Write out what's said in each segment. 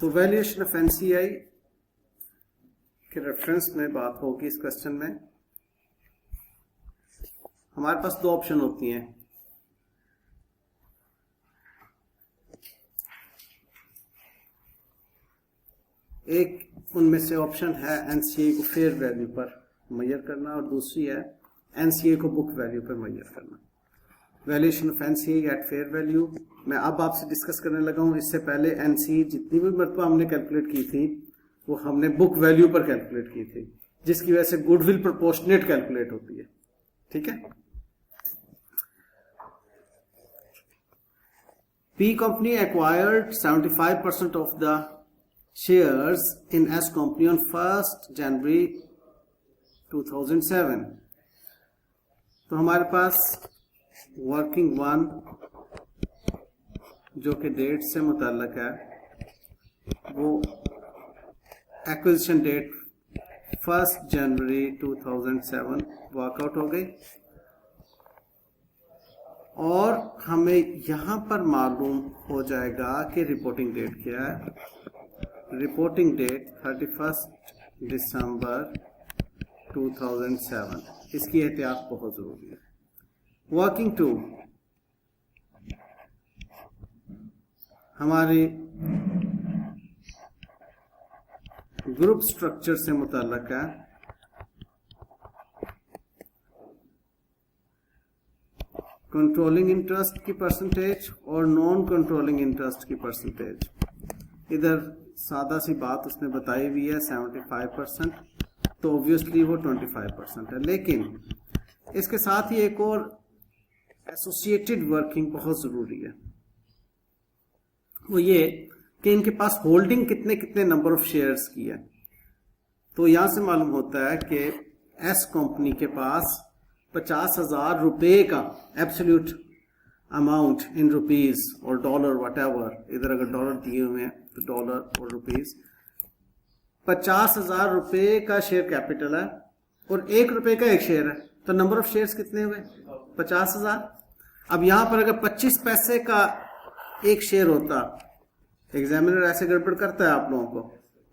तो valuation of NCI के reference में बात होगी इस क्वेश्चन में। हमारे पास दो ऑप्शन होती हैं, एक उनमें से ऑप्शन है एनसीआई को फेयर वैल्यू पर मेजर करना और दूसरी है एनसीआई को बुक वैल्यू पर मेजर करना। Valuation of NCI at fair value मैं अब आपसे डिस्कस करने लगा हूं। इससे पहले एनसीआई जितनी भी मरतबा हमने कैलकुलेट की थी वो हमने बुक वैल्यू पर कैलकुलेट की थी, जिसकी वजह से गुडविल प्रोपोर्शनेट कैलकुलेट होती है। ठीक है। P company acquired 75% of the shares in S company on 1st January 2007। तो हमारे पास वर्किंग वन जो कि डेट से मुताल्लिक है वो एक्विजिशन डेट 1st जनवरी 2007 वर्कआउट हो गई और हमें यहां पर मालूम हो जाएगा कि रिपोर्टिंग डेट क्या है। रिपोर्टिंग डेट 31 दिसंबर 2007। इसकी एहतियात बहुत जरूरी है। वर्किंग टू हमारी ग्रुप स्ट्रक्चर से मुताल्लिक है। कंट्रोलिंग इंटरेस्ट की परसेंटेज और नॉन कंट्रोलिंग इंटरेस्ट की परसेंटेज। इधर सादा सी बात उसने बताई हुई है 75%, तो ऑब्वियसली वो 25% है। लेकिन इसके साथ ही एक और एसोसिएटेड वर्किंग बहुत जरूरी है, वो ये कि इनके पास होल्डिंग कितने कितने नंबर ऑफ शेयर्स की है। तो यहां से मालूम होता है कि एस कंपनी के पास 50,000 रुपए का एब्सोल्यूट अमाउंट इन रुपीज और डॉलर वट एवर, इधर अगर डॉलर दिए हुए हैं तो डॉलर और रुपीज, 50,000 रुपए का शेयर कैपिटल है और 1 रुपए का एक शेयर है। तो नंबर ऑफ शेयर्स कितने हुए? 50,000। अब यहां पर अगर 25 पैसे का एक शेयर होता, एग्जामिनर ऐसे गड़बड़ करता है आप लोगों को,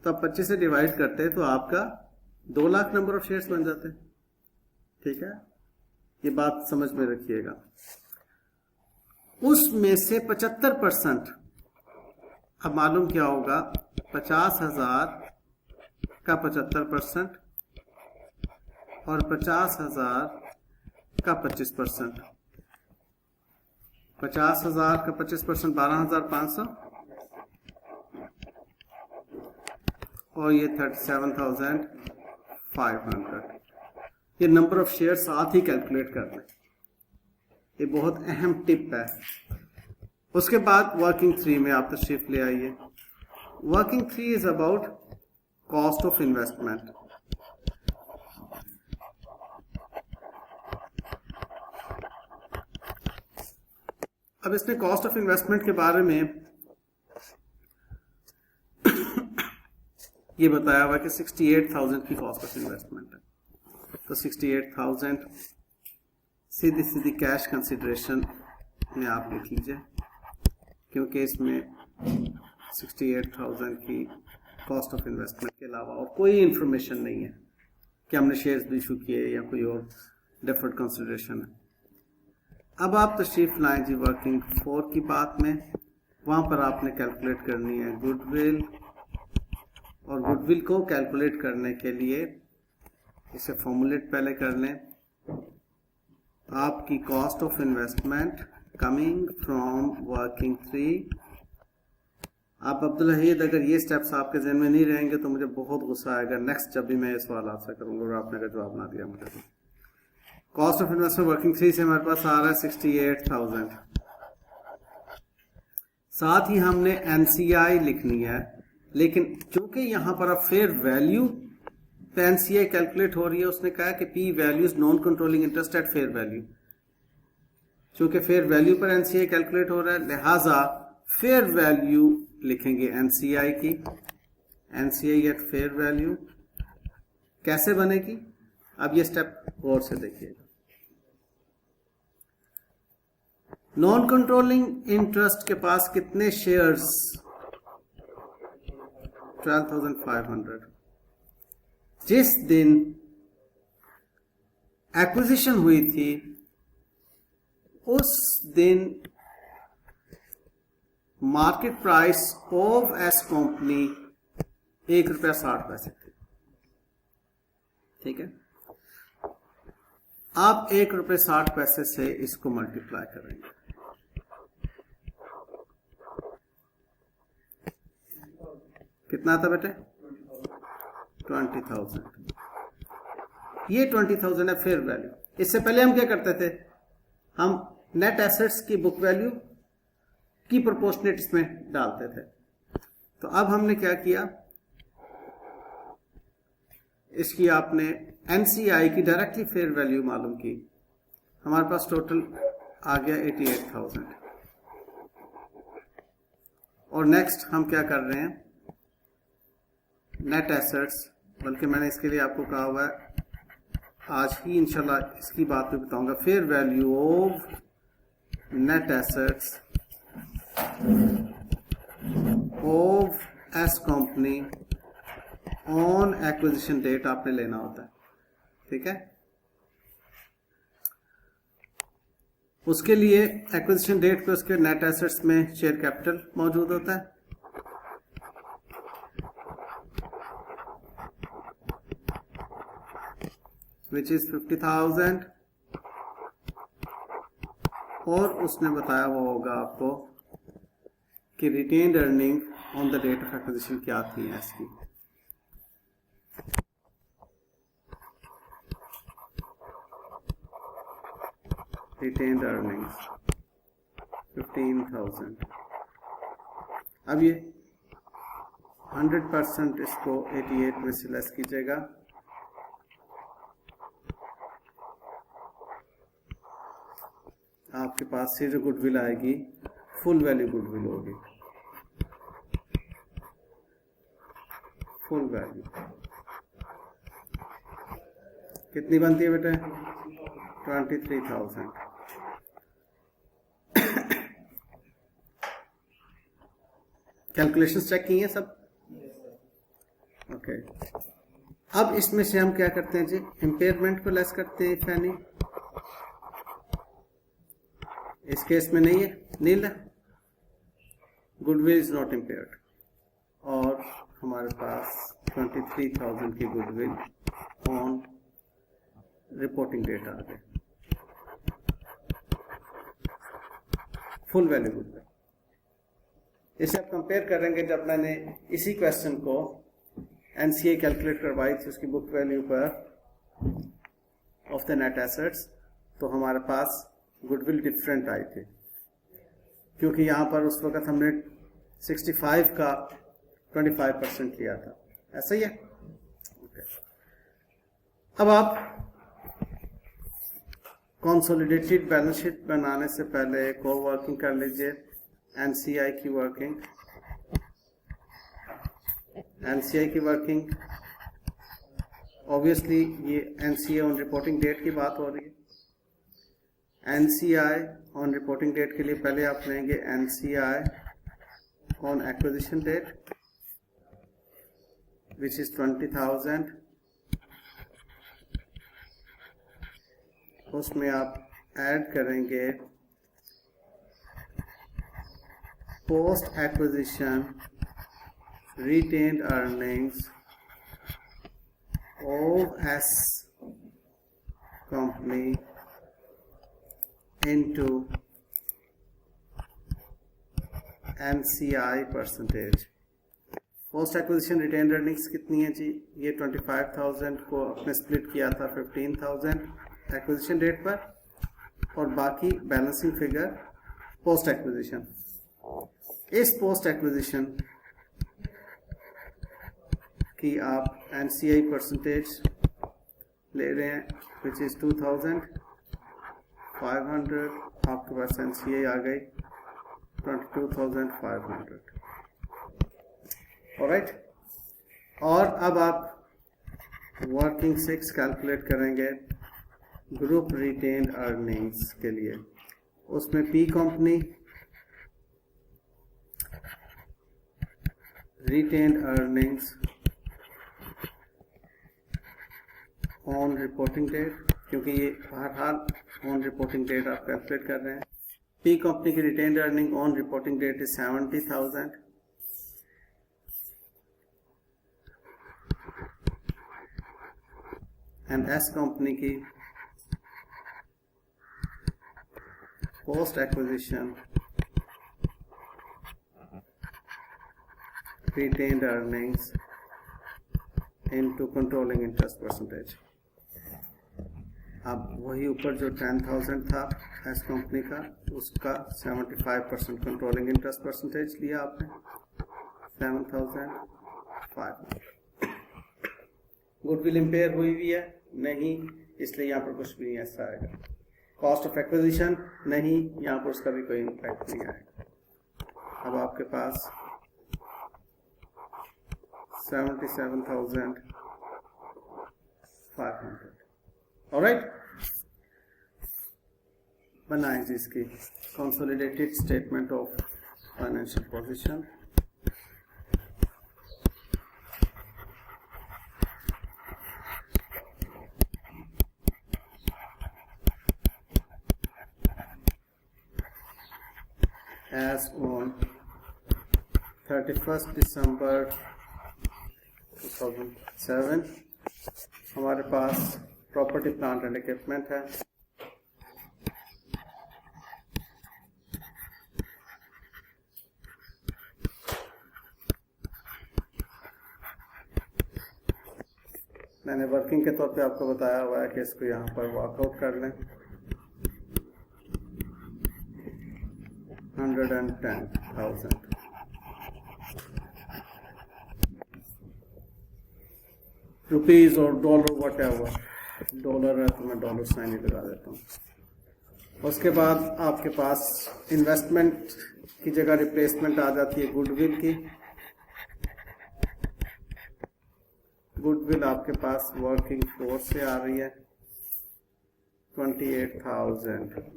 तो आप 25 से डिवाइड करते हैं तो आपका 2 लाख नंबर ऑफ शेयर्स बन जाते। ठीक है, ये बात समझ में रखिएगा। उसमें से 75%, अब मालूम क्या होगा, 50,000 का 75% और 50,000 का 25%। 50,000 का 25% 12,500 और ये 37,500। ये नंबर ऑफ शेयर साथ ही कैलकुलेट कर लें, ये बहुत अहम टिप है। उसके बाद वर्किंग 3 में आप तशरीफ ले आइए। Working 3 is about cost of investment. अब इसमें कॉस्ट ऑफ इन्वेस्टमेंट के बारे में ये बताया हुआ कि 68,000 की कॉस्ट ऑफ इन्वेस्टमेंट है। तो 68,000 सीधी सीधी कैश कंसिडरेशन में आप लिख लीजिए, क्योंकि इसमें 68,000 की कॉस्ट ऑफ इन्वेस्टमेंट के अलावा और कोई इंफॉर्मेशन नहीं है कि हमने शेयर्स भी इशू किए या कोई और डिफर्ड कंसिडरेशन है। अब आप तशरीफ लाएं जी वर्किंग 4 की बात में। वहां पर आपने कैलकुलेट करनी है गुडविल, और गुडविल को कैलकुलेट करने के लिए इसे फॉर्मुलेट पहले कर लें। आपकी cost of investment coming from working 3। आप अब्दुल हमीद, अगर ये स्टेप्स आपके ज़हन में नहीं रहेंगे तो मुझे बहुत गुस्सा आएगा नेक्स्ट जब भी मैं ये सवाल आपसे करूंगा और आपने अगर जवाब ना दिया मुझे। कॉस्ट ऑफ इन्वेस्टमेंट वर्किंग 3 से हमारे पास आ रहा है 68,000। साथ ही हमने एनसीआई लिखनी है, लेकिन चूंकि यहां पर अब फेयर वैल्यू पे एनसीआई कैलकुलेट हो रही है, उसने कहा कि P values non controlling interest at fair value. चूंकि फेयर वैल्यू पर एनसीआई कैलकुलेट हो रहा है, लिहाजा फेयर वैल्यू लिखेंगे एनसीआई की। एनसीआई एट फेयर वैल्यू कैसे बनेगी, अब ये स्टेप गौर से देखिएगा। नॉन कंट्रोलिंग इंटरेस्ट के पास कितने शेयर्स 12,500। जिस दिन एक्विजिशन हुई थी उस दिन market price of S company ₹1.60 थी। ठीक है, आप ₹1.60 से इसको मल्टीप्लाई करेंगे, कितना आता बेटे? 20,000। ये 20,000 है फेयर वैल्यू। इससे पहले हम क्या करते थे, हम नेट एसेट्स की बुक वैल्यू की प्रोपोर्शनेट इसमें डालते थे। तो अब हमने क्या किया, इसकी आपने एनसीआई की डायरेक्टली फेयर वैल्यू मालूम की। हमारे पास टोटल आ गया 88,000। और नेक्स्ट हम क्या कर रहे हैं, नेट एसेट्स, बल्कि मैंने इसके लिए आपको कहा हुआ है आज ही इंशाल्लाह इसकी बात भी बताऊंगा, fair value of net assets of S company on acquisition date आपने लेना होता है। ठीक है, उसके लिए एक्विजिशन डेट पे उसके नेट एसेट्स में शेयर कैपिटल मौजूद होता है, विच इज 50,000, और उसने बताया वो होगा आपको कि retained earning on the date of acquisition क्या थी इसकी। Retained earnings 15,000। अब ये 100% इसको 88 में से लेस कीजिएगा, आपके पास से जो गुडविल आएगी फुल वैल्यू गुडविल होगी, फुल वैल्यू कितनी बनती है बेटे? 23,000। कैलकुलेशंस चेक की हैं सब? ओके। अब इसमें से हम क्या करते हैं जी, इम्पेयरमेंट को लेस करते हैं, फैनी इस केस में नहीं है, नील है, गुडविल इज नॉट इम्पेयर्ड, और हमारे पास 23,000 की गुडविल ऑन रिपोर्टिंग डेट आ गए, फुल वैल्यू गुडविल। इसे आप कंपेयर करेंगे, जब मैंने इसी क्वेश्चन को एनसीए कैलकुलेट करवाई थी उसकी बुक वैल्यू पर ऑफ द नेट एसेट्स, तो हमारे पास गुडविल डिफरेंट आई थी, क्योंकि यहां पर उस वक्त हमने 65 का 25% लिया था। ऐसा ही है। okay. अब आप कंसोलिडेटेड बैलेंस शीट बनाने से पहले एक और वर्किंग कर लीजिए, एनसीआई की वर्किंग। एनसीआई की वर्किंग ऑब्वियसली ये एनसीए ऑन रिपोर्टिंग डेट की बात हो रही है। एनसीआई ऑन रिपोर्टिंग डेट के लिए पहले आप लेंगे NCI on acquisition date which is 20,000। उसमें आप ऐड करेंगे post acquisition retained earnings of S company into NCI percentage। Post acquisition retain earnings कितनी है जी, ये 25,000 को अपने स्प्लिट किया था 15,000 एक्विजिशन डेट पर, और बाकी बैलेंसिंग फिगर पोस्ट एक्विजिशन। इस पोस्ट एक्विजिशन की आप NCI परसेंटेज ले रहे हैं विच इज 2,500, आपके पास एनसीआई आ गई 22,500। ऑलराइट, और अब आप वर्किंग 6 कैलकुलेट करेंगे ग्रुप रिटेन्ड अर्निंग्स के लिए। उसमें P company retained earnings on reporting date, क्योंकि ये हर हाल on reporting date आप कैलकुलेट कर रहे हैं। P कंपनी की retained earning on reporting date is 70,000 and S company की post acquisition retained earnings into controlling interest percentage। अब वही ऊपर जो 10,000 था एस कंपनी का, उसका 75% कंट्रोलिंग इंटरेस्ट परसेंटेज लिया आपने, 7,500। गुडविल इम्पेयर हुई हुई है नहीं, इसलिए यहाँ पर कुछ भी नहीं ऐसा आएगा। कॉस्ट ऑफ एक्विजिशन नहीं, यहाँ पर उसका भी कोई इम्पैक्ट नहीं आएगा। अब आपके पास 77,500। ऑलराइट, बनाएं जी इसकी consolidated statement of financial position. As on 31st December 2007 हमारे पास प्रॉपर्टी प्लांट एंड इक्विपमेंट है, मैंने वर्किंग के तौर पे आपको बताया हुआ है कि इसको यहाँ पर वर्कआउट कर लें। 110,000 रुपीज और डॉलर वट एवर, डॉलर है तो मैं डॉलर साइन ही लगा देता हूँ। उसके बाद आपके पास इन्वेस्टमेंट की जगह रिप्लेसमेंट आ जाती है गुडविल की। गुडविल आपके पास वर्किंग फोर्स से आ रही है 23,000।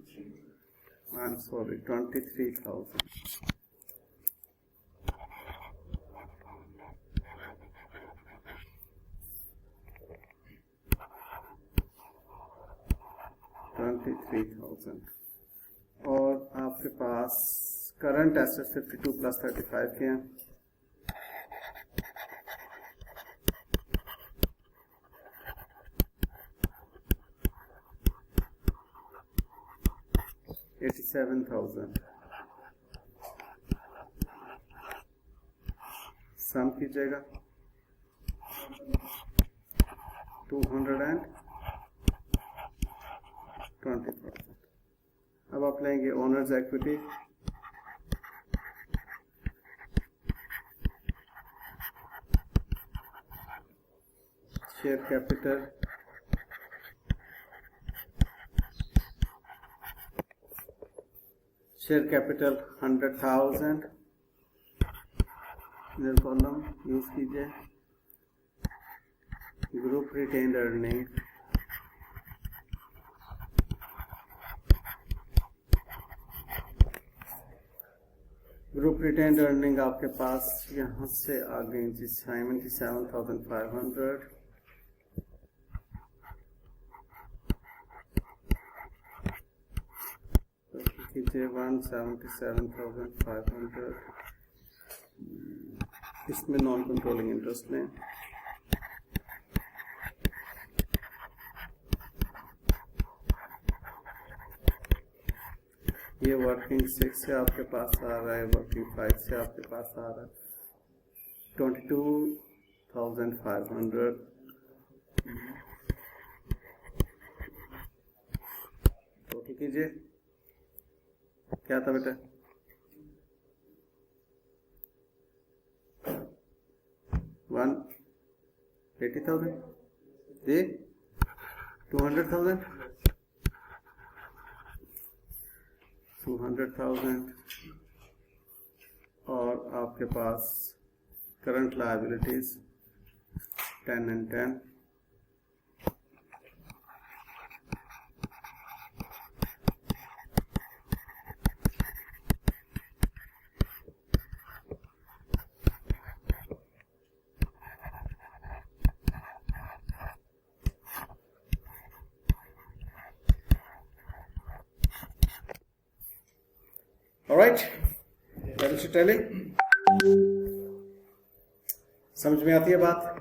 23,000 और आपके पास करंट एसेट 52 प्लस 35 के हैं। $87,000 सम कीजिएगा 220,000। अब आप लेंगे owners equity, share capital, share capital 100,000 इधर कॉलम यूज कीजिए। Group retained earning group retained earning आपके पास यहाँ से आ गई जी 77,500। कीजिए 177,500, इसमें नॉन कंट्रोलिंग इंटरेस्ट लें। ये वर्किंग 6 से आपके पास आ रहा है, वर्किंग 5 से आपके पास आ रहा है 22,500। टोटल कीजिए क्या था बेटा, 180,000 जी, 200,000 और आपके पास current liabilities 10 and 10। Alright, telling समझ में आती है बात?